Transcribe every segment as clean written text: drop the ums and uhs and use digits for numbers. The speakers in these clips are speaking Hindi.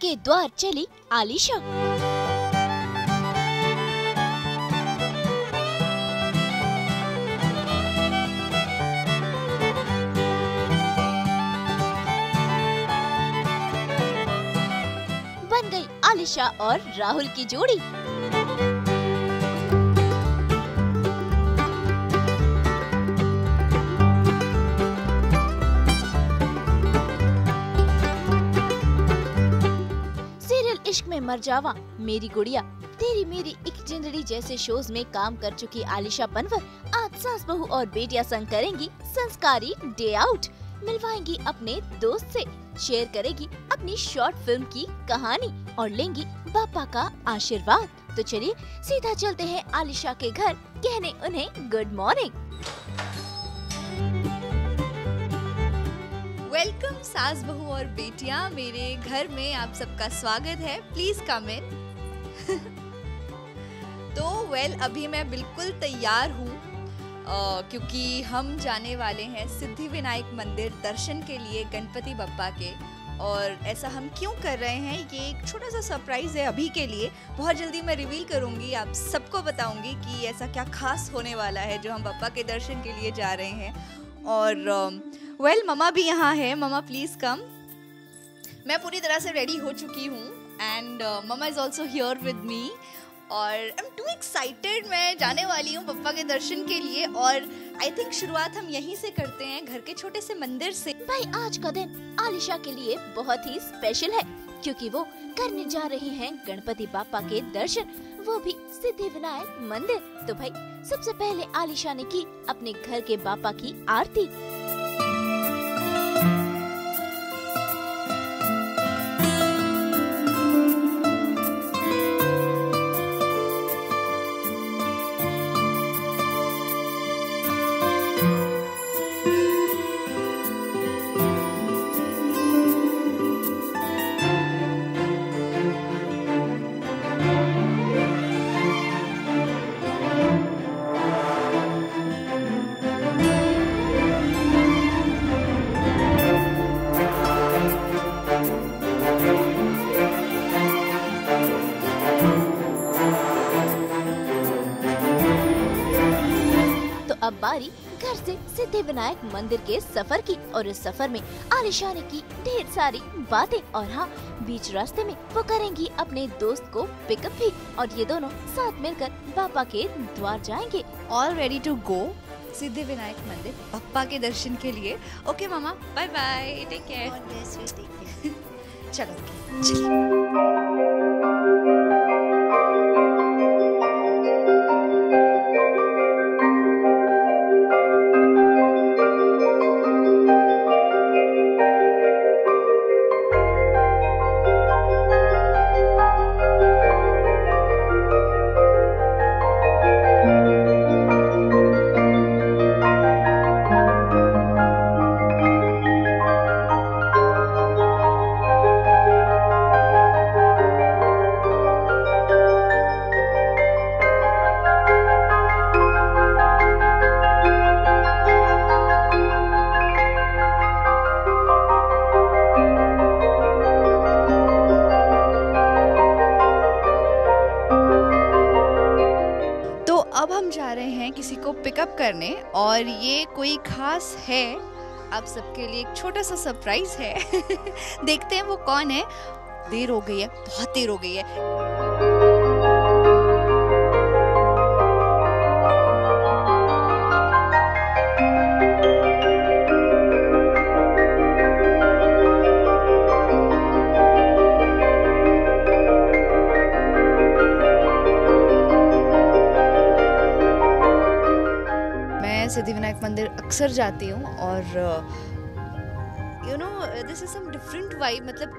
के द्वार चली आलिशा। बन गई आलिशा और राहुल की जोड़ी। इश्क में मर जावा, मेरी गुड़िया, तेरी मेरी एक जिंदड़ी जैसे शोज में काम कर चुकी आलिशा पनवर आज सास बहू और बेटियां संग करेंगी संस्कारी डे आउट। मिलवाएंगी अपने दोस्त से, शेयर करेगी अपनी शॉर्ट फिल्म की कहानी और लेंगी पापा का आशीर्वाद। तो चलिए सीधा चलते हैं आलिशा के घर कहने उन्हें गुड मॉर्निंग। वेलकम सास बहू और बेटियां, मेरे घर में आप सबका स्वागत है, प्लीज कम इन। तो अभी मैं बिल्कुल तैयार हूँ क्योंकि हम जाने वाले हैं सिद्धि विनायक मंदिर दर्शन के लिए गणपति बप्पा के। और ऐसा हम क्यों कर रहे हैं, ये एक छोटा सा सरप्राइज है अभी के लिए। बहुत जल्दी मैं रिवील करूँगी, आप सबको बताऊँगी कि ऐसा क्या खास होने वाला है जो हम बप्पा के दर्शन के लिए जा रहे हैं। और ममा भी यहाँ है, ममा प्लीज कम। मैं पूरी तरह से रेडी हो चुकी हूँ and mama is also here with me और आई एम टू एक्साइटेड। मैं जाने वाली हूँ पप्पा के दर्शन के लिए और आई थिंक शुरुआत हम यहीं से करते हैं, घर के छोटे से मंदिर से। भाई आज का दिन आलिशा के लिए बहुत ही स्पेशल है क्योंकि वो करने जा रही हैं गणपति बापा के दर्शन, वो भी सिद्धि विनायक मंदिर। तो भाई सबसे पहले आलिशा ने की अपने घर के बापा की आरती। अब बारी घर से सिद्धि विनायक मंदिर के सफर की और इस सफर में आलिशा ने की ढेर सारी बातें और हाँ बीच रास्ते में वो करेंगी अपने दोस्त को पिकअप भी और ये दोनों साथ मिलकर बापा के द्वार जाएंगे। All ready to go Siddhi Vinayak मंदिर बप्पा के दर्शन के लिए। ओके मामा, बाय बाय, टेक केयर। चलो अब हम जा रहे हैं किसी को पिकअप करने और ये कोई खास है, आप सबके लिए एक छोटा सा सरप्राइज है। देखते हैं वो कौन है। देर हो गई है, बहुत देर हो गई है। सिद्धि विनायक मंदिर अक्सर जाती हूँ और you know this is some different vibe. मतलब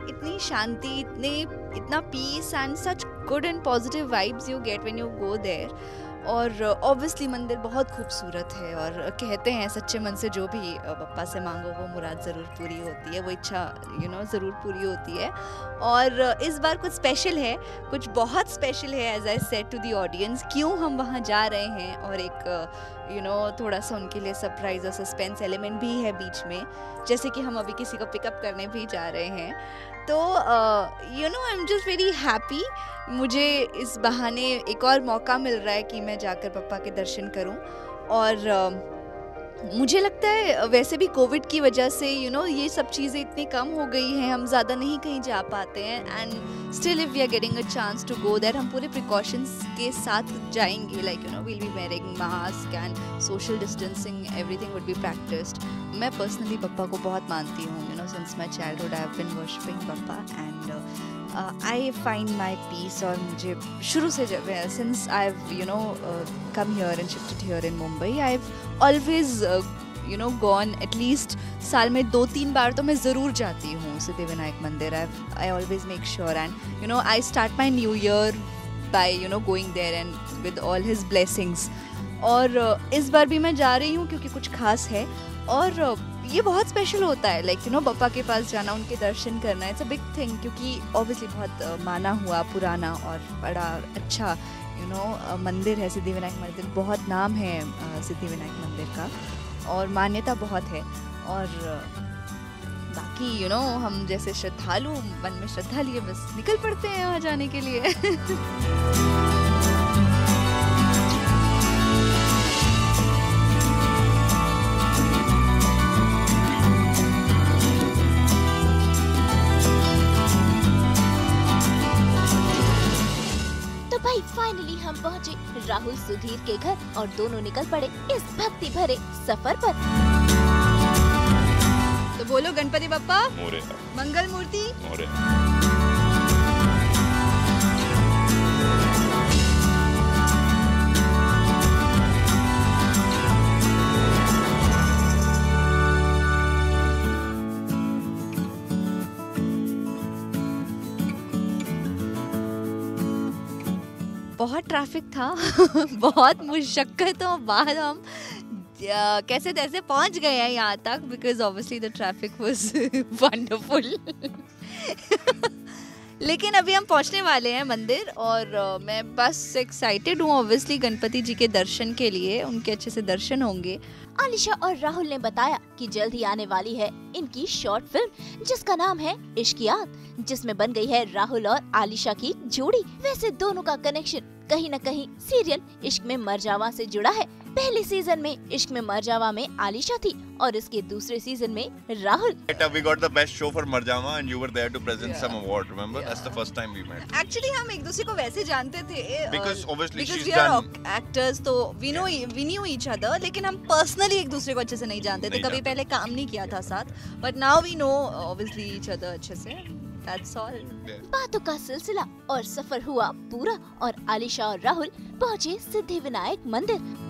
इतनी शांति, इतना peace and such good and positive vibes you get when you go there. और ऑब्वियसली मंदिर बहुत खूबसूरत है और कहते हैं सच्चे मन से जो भी पप्पा से मांगो वो मुराद ज़रूर पूरी होती है, वो इच्छा ज़रूर पूरी होती है। और इस बार कुछ स्पेशल है, कुछ बहुत स्पेशल है as I said to the audience, क्यों हम वहाँ जा रहे हैं। और एक थोड़ा सा उनके लिए सरप्राइज और सस्पेंस एलिमेंट भी है बीच में, जैसे कि हम अभी किसी को पिकअप करने भी जा रहे हैं। तो you know I am just very happy. मुझे इस बहाने एक और मौका मिल रहा है कि मैं जाकर पापा के दर्शन करूं। और मुझे लगता है वैसे भी कोविड की वजह से ये सब चीज़ें इतनी कम हो गई हैं, हम ज़्यादा नहीं कहीं जा पाते हैं। And still if we are getting a chance to go there, हम पूरे प्रिकॉशंस के साथ जाएंगे। Like will be wearing mask and social distancing, everything would be practised. मैं पर्सनली पप्पा को बहुत मानती हूँ। Since my childhood I have been worshipping Bappa and I find my peace. और मुझे शुरू से जब since I have come here and shifted here in Mumbai, I have always gone at least साल में 2-3 बार तो मैं ज़रूर जाती हूँ सिद्धिविनायक मंदिर। I always make sure and I start my new year by going there and with all his blessings. और इस बार भी मैं जा रही हूँ क्योंकि कुछ खास है और ये बहुत स्पेशल होता है। लाइक पप्पा के पास जाना, उनके दर्शन करना, इट्स अ बिग थिंग क्योंकि ऑब्वियसली बहुत माना हुआ, पुराना और बड़ा अच्छा मंदिर है सिद्धिविनायक मंदिर। बहुत नाम है सिद्धिविनायक मंदिर का और मान्यता बहुत है। और बाकी हम जैसे श्रद्धालु मन में श्रद्धा लिए बस निकल पड़ते हैं वहाँ जाने के लिए। भाई फाइनली हम पहुँचे राहुल सुधीर के घर और दोनों निकल पड़े इस भक्ति भरे सफर पर। तो बोलो गणपति बप्पा मोरे, मंगल मूर्ति मोरे। बहुत ट्रैफिक था बहुत मुशक्क़तों बाद हम कैसे तैसे पहुंच गए हैं यहाँ तक, because obviously the traffic was wonderful. लेकिन अभी हम पहुंचने वाले हैं मंदिर और मैं बस एक्साइटेड हूँ ऑब्वियसली गणपति जी के दर्शन के लिए, उनके अच्छे से दर्शन होंगे। आलिशा और राहुल ने बताया कि जल्द ही आने वाली है इनकी शॉर्ट फिल्म जिसका नाम है इश्कियात, जिसमें बन गई है राहुल और आलिशा की जोड़ी। वैसे दोनों का कनेक्शन कहीं न कहीं सीरियल इश्क में मरजावा से जुड़ा है। पहले सीजन में इश्क में मरजावा में आलिशा थी और इसके दूसरे सीजन में Rahul. We got the best show for Marjama and you were there to present some award. Remember? That's the first time we met. Actually हम एक दूसरे को वैसे जानते थे Because obviously she's we are done actors, तो we knew each other, लेकिन हम पर्सनली एक दूसरे को अच्छे से नहीं जानते थे, कभी पहले काम नहीं किया था साथ। But now we know obviously each other अच्छे से। That's all. बातों का सिलसिला और सफर हुआ पूरा और आलिशा और राहुल पहुँचे सिद्धिविनायक मंदिर।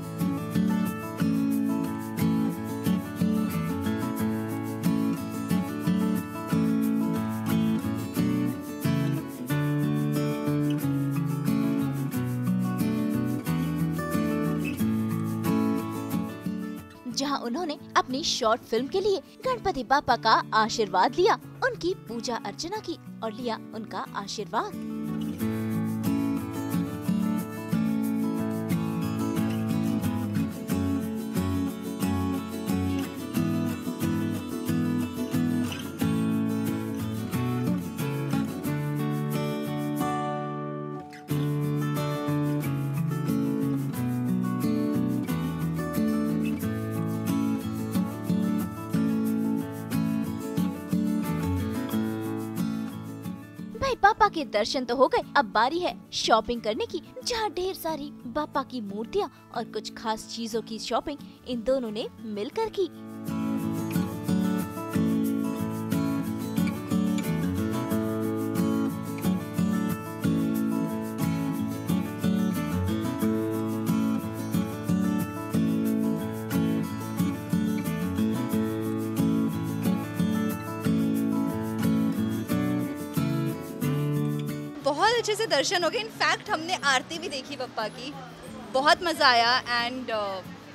जहां उन्होंने अपनी शॉर्ट फिल्म के लिए गणपति बापा का आशीर्वाद लिया, उनकी पूजा अर्चना की और लिया उनका आशीर्वाद। भाई बापा के दर्शन तो हो गए, अब बारी है शॉपिंग करने की, जहाँ ढेर सारी बापा की मूर्तियाँ और कुछ खास चीजों की शॉपिंग इन दोनों ने मिलकर की। बहुत अच्छे से दर्शन हो गए। इनफैक्ट हमने आरती भी देखी पप्पा की, बहुत मज़ा आया एंड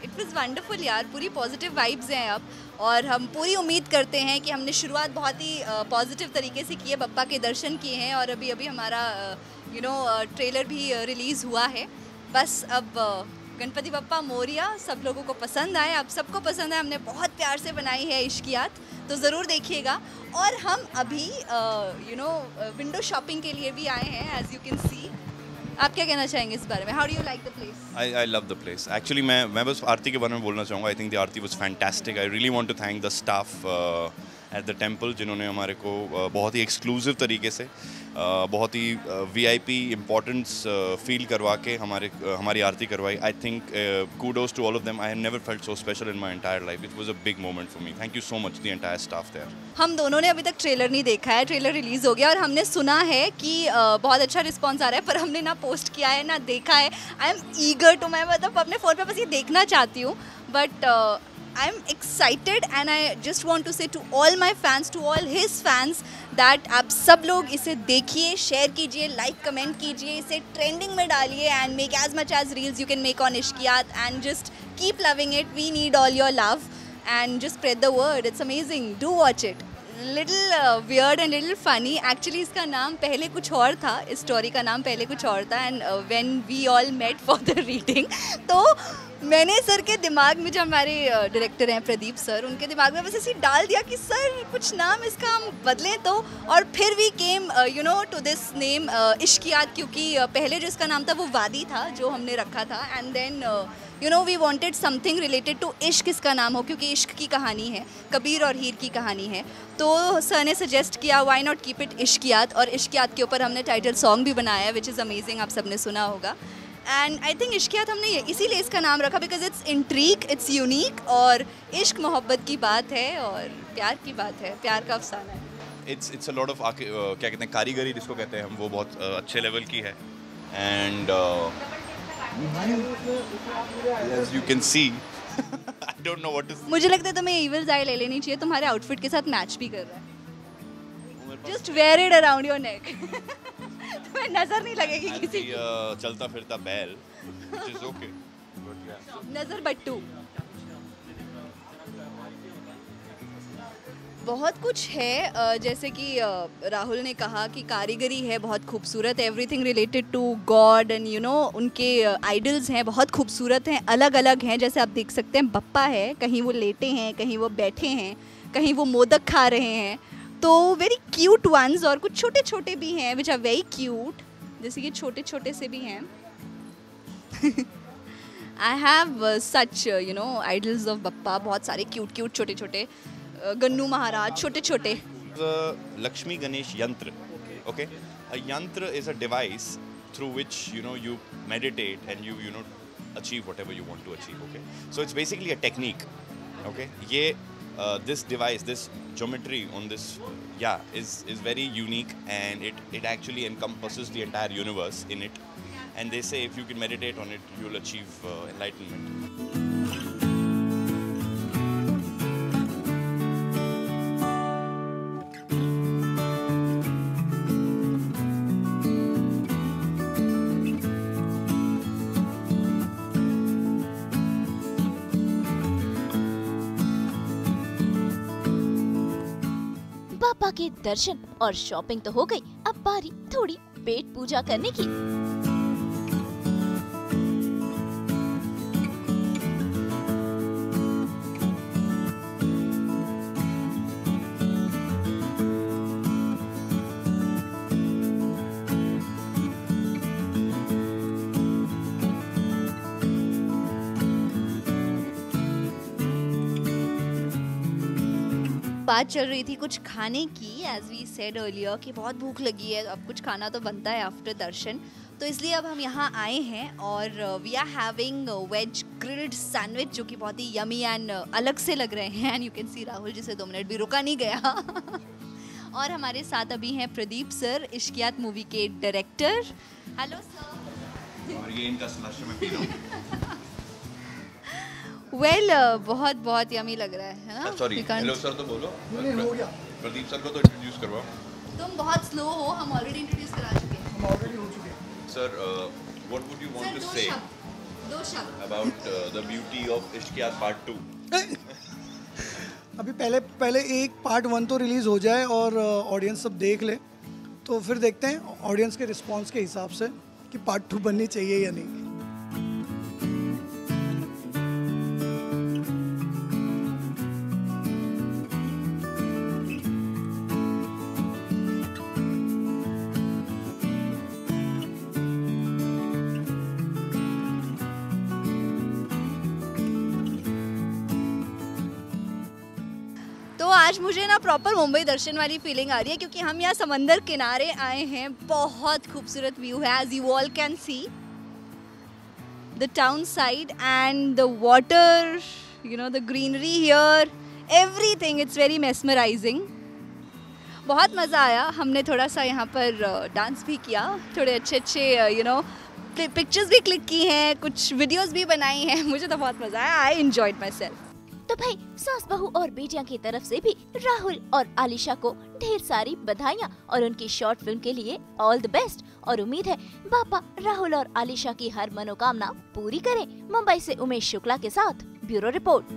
इट वाज वंडरफुल यार। पूरी पॉजिटिव वाइब्स हैं अब और हम पूरी उम्मीद करते हैं कि हमने शुरुआत बहुत ही पॉजिटिव तरीके से की है, पप्पा के दर्शन किए हैं और अभी हमारा ट्रेलर भी रिलीज़ हुआ है। बस अब गणपति बप्पा मोरिया सब लोगों को पसंद आए, आप सबको पसंद आए। हमने बहुत प्यार से बनाई है इश्कियात, तो ज़रूर देखिएगा। और हम अभी विंडो शॉपिंग के लिए भी आए हैं, एज यू कैन सी। आप क्या कहना चाहेंगे इस बारे में? How do you like the place? I love the place. Actually मैं बस आरती के बारे में बोलना चाहूँगा. I think the Aarti was fantastic. I really want to thank the staff at the temple जिन्होंने हमारे को बहुत ही एक्सक्लूसिव तरीके से बहुत ही VIP इम्पोर्टेंस फील करवा के हमारी आरती करवाई. I think kudos to all of them. I have never felt so special in my entire life. It was a big moment for me. Thank you so much the entire staff there. हम दोनों ने अभी तक ट्रेलर नहीं देखा है, ट्रेलर रिलीज़ हो गया और हमने सुना है कि बहुत अच्छा रिस्पांस आ रहा है, पर हमने ना पोस्ट किया है ना देखा है. आई एम ईगर टू, मैं मतलब अपने फ़ोन पे बस ये देखना चाहती हूँ, but I am excited and I just want to say to all my fans, to all his fans, that आप सब लोग इसे देखिए, शेयर कीजिए, लाइक कमेंट कीजिए, इसे ट्रेंडिंग में डालिए and make as much as reels you can make on Ishqiyat and just keep loving it. We need all your love and just spread the word. It's amazing. Do watch it. Little weird and little funny. Actually इसका नाम पहले कुछ और था, इस स्टोरी का नाम पहले कुछ और था. And when we all met for the reading, तो मैंने सर के दिमाग में, जो हमारे डायरेक्टर हैं प्रदीप सर, उनके दिमाग में बस ऐसे डाल दिया कि सर कुछ नाम इसका हम बदलें तो, और फिर we came to this name Ishqiyat, क्योंकि पहले जो इसका नाम था वो वादी था जो हमने रखा था. And then we wanted something related to इश्क इसका नाम हो, क्योंकि इश्क की कहानी है, कबीर और हीर की कहानी है. तो सर ने सजेस्ट किया व्हाई नॉट कीप इट इश्कियात, और इश्कियात के ऊपर हमने टाइटल सॉन्ग भी बनाया है विच इज़ अमेजिंग, आप सबने सुना होगा. एंड आई थिंक इश्कियात हमने इसीलिए इसका नाम रखा because it's intrigue, it's unique, और इश्क मोहब्बत की बात है और प्यार की बात है, प्यार का अफसाना है. It's a lot of क्या कहते हैं, कारीगरी जिसको कहते हैं हम, वो बहुत अच्छे लेवल की है. And as you can see I don't know what to say. मुझे लगता है तुम्हें इविल्स आई ले लेनी चाहिए, तुम्हारे आउटफिट के साथ मैच भी कर रहा है. Just wear it around your neck. तुम्हें नजर नहीं लगेगी किसी की. चलता फिरता बैल, which is okay. But yeah. नजर बट्टू. बहुत कुछ है, जैसे कि राहुल ने कहा कि कारीगरी है बहुत खूबसूरत, everything related to god and उनके आइडल्स हैं बहुत खूबसूरत हैं, अलग अलग हैं. जैसे आप देख सकते हैं बप्पा है, कहीं वो लेटे हैं, कहीं वो बैठे हैं, कहीं वो मोदक खा रहे हैं, तो वेरी क्यूट वंस. और कुछ छोटे छोटे भी हैं विच आर वेरी क्यूट, जैसे कि छोटे छोटे से भी हैं. I have such idols of Bappa, बहुत सारे क्यूट क्यूट छोटे छोटे. गन्नू महाराज छोटे छोटे. Lakshmi Ganesh yantra. Okay. A yantra is a device through which you meditate and you achieve whatever you want to achieve. Okay. So it's basically a technique. Okay. This device, this geometry on this is very unique, and it actually encompasses the entire universe in it. And they say if you can meditate on it, you'll achieve enlightenment. बाबा के दर्शन और शॉपिंग तो हो गई, अब बारी थोड़ी पेट पूजा करने की. बात चल रही थी कुछ खाने की, एज वी सेड अर्लियर कि बहुत भूख लगी है, अब कुछ खाना तो बनता है आफ्टर दर्शन, तो इसलिए अब हम यहाँ आए हैं और we are having veg grilled sandwich जो कि बहुत ही यमी एंड अलग से लग रहे हैं. And you can see Rahul जिसे 2 मिनट भी रुका नहीं गया. और हमारे साथ अभी हैं प्रदीप सर, इश्कियात मूवी के डायरेक्टर. Hello sir. और ये इनका स्लश में पी लूं. वेल बहुत बहुत यमी लग रहा है ना. सॉरी, हेलो सर तो बोलो. प्रदीप सर को तो इंट्रोड्यूस करवाओ. तुम बहुत स्लो हो, हम ऑलरेडी इंट्रोड्यूस करा चुके हैं. हम ऑलरेडी हो चुके हैं. Sir, what would you want to say दो शब्द about the beauty of Ishkiyat Part 2? अभी पहले एक पार्ट 1 तो रिलीज़ हो जाए और ऑडियंस सब देख ले, तो फिर देखते हैं ऑडियंस के रिस्पांस के हिसाब से कि पार्ट 2 बननी चाहिए या नहीं. आज मुझे ना प्रॉपर मुंबई दर्शन वाली फीलिंग आ रही है, क्योंकि हम यहाँ समंदर किनारे आए हैं। बहुत खूबसूरत व्यू है, as you all can see the town side and the water, you know, the greenery here, everything, it's very mesmerising. बहुत मज़ा आया। हमने थोड़ा सा यहाँ पर डांस भी किया, थोड़े अच्छे यू नो पिक्चर्स भी क्लिक की हैं, कुछ वीडियोस भी बनाई हैं। मुझे तो बहुत मज़ा आया। I enjoyed my self. तो भाई सास बहू और बेटियां की तरफ से भी राहुल और आलिशा को ढेर सारी बधाइयां और उनकी शॉर्ट फिल्म के लिए ऑल द बेस्ट। और उम्मीद है बापा राहुल और आलिशा की हर मनोकामना पूरी करें। मुंबई से उमेश शुक्ला के साथ ब्यूरो रिपोर्ट।